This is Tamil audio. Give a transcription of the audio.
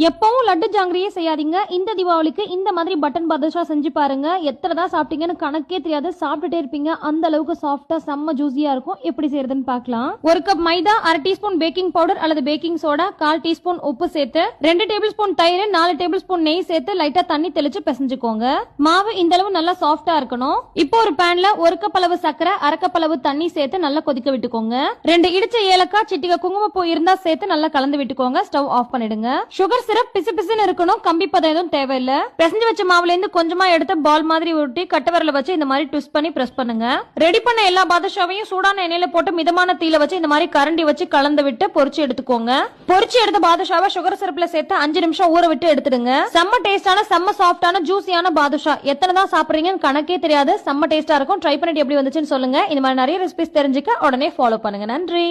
எப்பவும் லட்டு ஜாங்கிரியே செய்யாதீங்க. இந்த தீபாவளிக்கு இந்த மாதிரி பட்டன் பாதுஷா செஞ்சு பாருங்க. எத்தனை தான் சாப்பிட்டீங்கன்னு கணக்கே தெரியாது. சாப்பிட்டுட்டே இருப்பீங்க. அந்த அளவுக்கு சாஃப்டா செம்ம ஜூசியா இருக்கும். எப்படி செய்யறதுன்னு பார்க்கலாம். ஒரு கப் மைதா, 1/2 டீஸ்பூன் பேக்கிங் பவுடர் அல்லது பேக்கிங் சோடா, 1/4 டீஸ்பூன் உப்பு சேர்த்து 2 டேபிள் ஸ்பூன் தயிர், 4 டேபிள் ஸ்பூன் நெய் சேர்த்து லைட்டா தண்ணி தெளிச்சு பிசைஞ்சுக்கோங்க. மாவு இந்த அளவு நல்லா சாஃப்டா இருக்கணும். இப்போ ஒரு பேன்ல 1 கப் அளவு சர்க்கரை, 1/2 கப் அளவு தண்ணி சேர்த்து நல்லா கொதிக்க விட்டுக்கோங்க. 2 இடிச்ச ஏலக்காய், சிட்டிகை குங்குமப்பூ இருந்தா சேர்த்து நல்லா கலந்து விட்டுக்கோங்க. ஸ்டவ் ஆஃப் பண்ணிடுங்க. சுகர் சிரப் பிசு பிசுன்னு இருக்கணும். கம்பி பதம் எதுவும் தேவையில்லை. பிசைஞ்சு வச்ச மாவுல இருந்து கொஞ்சமா எடுத்து பால் மாதிரி உருட்டி கட்ட விரல வச்சு இந்த மாதிரி ட்விஸ்ட் பண்ணி பிரஸ் பண்ணுங்க. ரெடி பண்ண எல்லா பாதுஷாவையும் சூடான எண்ணெயில போட்டு மிதமான தீயில வச்சு இந்த மாதிரி கரண்டி வச்சு கலந்து விட்டு பொரிச்சு எடுத்துக்கோங்க. பொரிச்சு எடுத்த பாதுஷாவை சுகர் சிரப்ல சேர்த்து 5 நிமிஷம் ஊற விட்டு எடுத்துடுங்க. செம்ம டேஸ்டான, செம்ம சாஃப்டான, ஜூசியான பாதுஷா. எத்தனை தான் சாப்பிடுறீங்கன்னு கணக்கே தெரியாது. செம்ம டேஸ்டா இருக்கும். ட்ரை பண்ணிட்டு எப்படி வந்துச்சுன்னு சொல்லுங்க. இந்த மாதிரி நிறைய ரெசிபிஸ் தெரிஞ்சுக்க உடனே ஃபாலோ பண்ணுங்க. நன்றி.